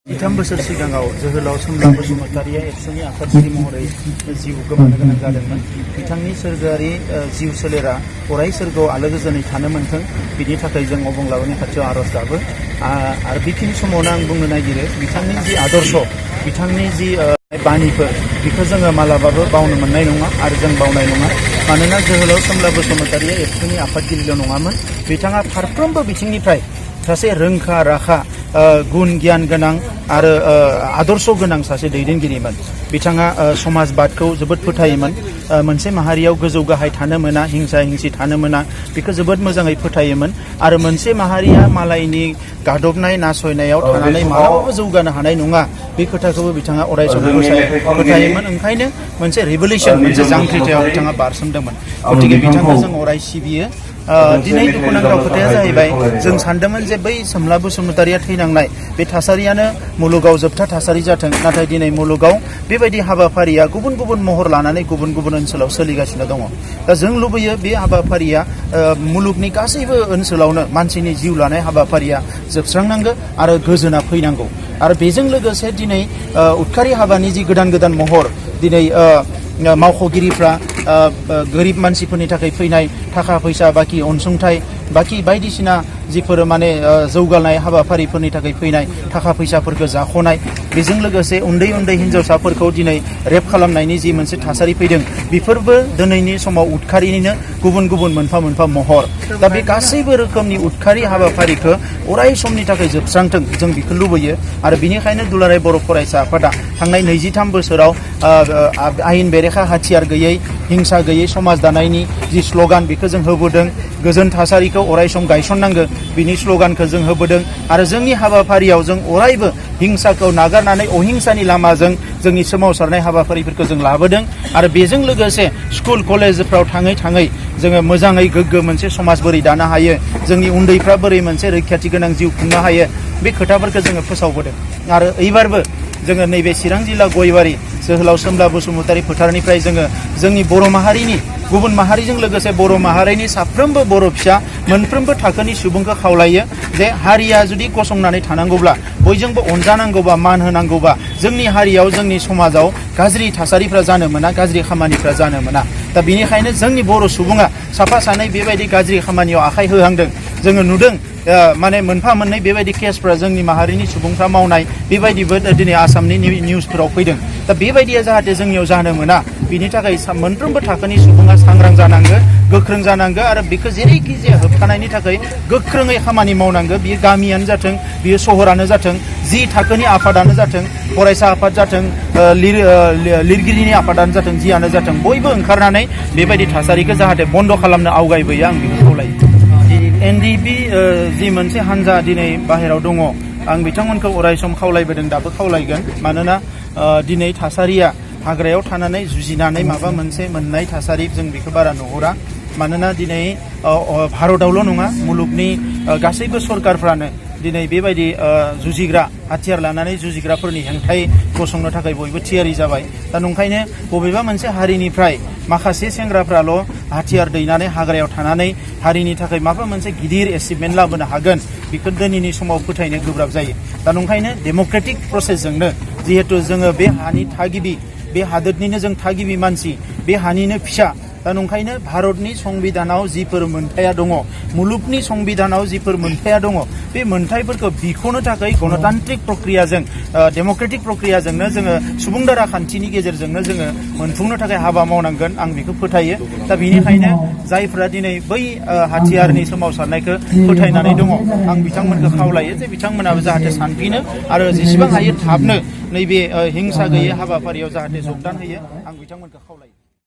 13 बोसोर सिगाङाव जोहोलाव सोमब्ला बसुमतारिया एबसुनि आफादगिरि महरै जिउ गोमानो गोनां जादोंमोन। बिथांनि सोरगोआरि जिउ सोलेरा अराय सोरगोआव आलो गोजोनै थानो मोनथों बिनि थाखाय जों अबंलावरिनि खाथियाव आरज गाबो। आरो बेखिनि समावनो आं बुंनो नागिरो बिथांनि जि आदर्श, बिथांनि जि बाणीफोर बेखौ जोङो मालाबाबो बावनो मोननाय नङा आरो जों बावनाय नङा। मानोना जोहोलाव सोमब्ला बसुमतारिया एबसुनि आफादगिरिल' नङामोन, बिथाङा फारफ्रोमबो बिथिंनिफ्राय सासे रोंखा राखा गुन गियान गोनां आरो आदर्श गोनां सासे दैदेनगिरिमोन। बिथाङा समाजबादखौ जोबोद फोथायोमोन। मोनसे माहारियाव गोजौ गाहाय थानो मोना, हिंसा हिंसि थानो मोना, बेखौ जोबोद मोजाङै फोथायोमोन। आरो मोनसे माहारिया मालायनि गादबनाय नासयनायाव थानानै मालाबाबो जौगानो हानाय नङा, बे खोथाखौबो बिथाङा अरायसम फोथायोमोन। ओंखायनो मोनसे रिभलिउसन, मोनसे जांख्रिथायाव बिथाङा बारसोमदोंमोन। गतिके बिथांखौ जों अराय सिबियो। दिनै दुखुनांथाव खोथाया जाहैबाय, जों सानदोंमोन जे बै सोमब्ला बसुमतारिया थैनांनाय बे थासारियानो मुलुगाव जोबथा थासारि जाथों, नाथाय दिनै मुलुगाव बेबायदि हाबाफारिया गुबुन गुबुन महर लानानै गुबुन गुबुन ओनसोलाव सोलिगासिनो दङ। दा जों लुबैयो बे हाबाफारिया मुलुगनि गासैबो ओनसोलावनो मानसिनि जिउ लानाय हाबाफारिया जोबस्रांनांगौ आरो गोजोना फैनांगौ। आरो बेजों लोगोसे दिनै उदखारि हाबानि जि गोदान गोदान महर, दिनै मावख'गिरिफ्रा गोरिब मानसिफोरनि थाखाय फैनाय थाखा फैसा बाखि अनसुंथाइ बाखि बायदिसिना जिफोर माने जौगानाय हाबाफारिफोरनि थाखाय फैनाय थाखा फैसाफोरखौ जाख'नाय, बेजों लोगोसे उन्दै उन्दै हिन्जावसाफोरखौ दिनै रेप खालामनायनि जि मोनसे थासारि फैदों, बेफोरबो दिनैनि समाव उदखारिनिनो गुबुन गुबुन मोनफा मोनफा महर। दा बे गासैबो रोखोमनि उदखारि हाबाफारिखौ अराय समनि थाखाय जोबस्रांथों जों बेखौ लुबैयो। आरो बिनिखायनो दुलाराय बर' फरायसा आफादा थांनाय 23 बोसोराव आयेन बेरेखा हाथियार गैयै, हिंसा गैयै समाज दानायनि जि स्ल'गान बेखौ जों होबोदों। गोजोन थासारिखौ अराय सम गायसननांगौ बिनि स्ल'गानखौ जों होबोदों। आरो जोंनि हाबाफारियाव जों अरायबो हिंसाखौ नागारनानै अहिंसानि लामाजों जोंनि सोमावसारनाय हाबाफारिफोरखौ जों लाबोदों। आरो बेजों लोगोसे स्कुल कलेजफ्राव थाङै थाङै जोङो मोजाङै गोग्गो मोनसे समाज बोरै दानो हायो, जोंनि उन्दैफ्रा बोरै मोनसे रैखाथि गोनां जिउ खुंनो हायो, बे खोथाफोरखौ जोङो फोसावबोदों। आरो एबारबो जोङो नैबे चिरां जिल्ला गयबारि जोहोलाव सोमब्ला बसुमतारि फोथारनिफ्राय जोङो जोंनि बर' माहारिनि, गुबुन माहारिजों लोगोसे बर' माहारिनि साफ्रोमबो बर' फिसा मोनफ्रोमबो थाखोनि सुबुंखौ खावलायो जे हारिया जुदि गसंनानै थानांगौब्ला, बयजोंबो अनजानांगौबा, मान होनांगौबा, जोंनि हारियाव जोंनि समाजाव गाज्रि थासारिफ्रा जानो मोना, गाज्रि खामानिफ्रा जानो मोना। दा बेनिखायनो जोंनि बर' सुबुङा साफा सानै बेबायदि गाज्रि खामानियाव आखाइ होहांदों। जोङो नुदों माने मोनफा मोननै बेबायदि केसफ्रा जोंनि माहारिनि सुबुंफ्रा मावनाय, बेबायदिबो दिनै आसामनि निउसफोराव फैदों। दा बेबायदिया जाहाथे जोंनियाव जानो मोना, बिनि थाखाय मोनफ्रोमबो थाखोनि सुबुङा सांग्रां जानांगौ, गोख्रों जानांगौ। आरो बेखौ जेरैखि जाया होबथानायनि थाखाय गोख्रोङै खामानि मावनांगौ। बियो गामियानो जाथों, बियो सहरानो जाथों, जि थाखोनि आफादानो जाथों, फरायसा आफाद जाथों, लिरगिरिनि आफादानो जाथों, जियानो जाथों, बयबो ओंखारनानै बेबायदि थासारिखौ जाहाथे बन्द' खालामनो आवगायबोयो, आं बेखौ खावलायो। NDP जि मोनसे हान्जा दिनै बाहेराव दङ, आं बिथांमोनखौ अराय सम खावलायबोदों, दाबो खावलायगोन। मानोना दिनै थासारिया हाग्रायाव थानानै जुजिनानै माबा मोनसे मोननाय थासारि जों बेखौ बारा नुहुरा। मानोना दिनै भारतआवल' नङा, मुलुगनि गासैबो सरकारफ्रानो दिनै बेबायदि जुजिग्रा हाथियार लानानै जुजिग्राफोरनि हेंथायै गसंनो थाखाय बयबो थियारि जाबाय। दा नंखायनो बबेबा मोनसे हारिनिफ्राय माखासे सेंग्राफ्राल' हाथियार दैनानै हाग्रायाव थानानै हारिनि थाखाय माबा मोनसे गिदिर एचिभमेन्ट लाबोनो हागोन, बेखौ दिनैनि समाव फोथायनो गोब्राब जायो। दा नंखायनो डेम'क्रेटिक प्रसेसजोंनो, जिहेथु जोङो बे हानि थागिबि, बे हादोरनिनो जों थागिबि मानसि, बे हानिनो फिसा, दा नंखायनो भारतनि संबिधानाव जिफोर मोनथाया दङ, मुलुगनि संबिधानाव जिफोर मोनथाया दङ, बे मोनथायफोरखौ बिख'नो थाखाय गणतान्त्रिक प्रक्रियाजों, डेम'क्रेटिक प्रक्रियाजोंनो जोङो सुबुं दारा खान्थिनि गेजेरजोंनो जोङो मोनफुंनो थाखाय हाबा मावनांगोन, आं बेखौ फोथायो। दा बेनिखायनो जायफ्रा दिनै बै हाथियारनि सोमावसारनायखौ फोथायनानै दङ, आं बिथांमोनखौ खावलायो जे बिथांमोनाबो जाहाथे सानफिनो आरो जेसेबां हायो थाबनो नैबे हिंसा गैयै हाबाफारियाव जाहाथे जगदान होयो, आं बिथांमोनखौ खावलायो।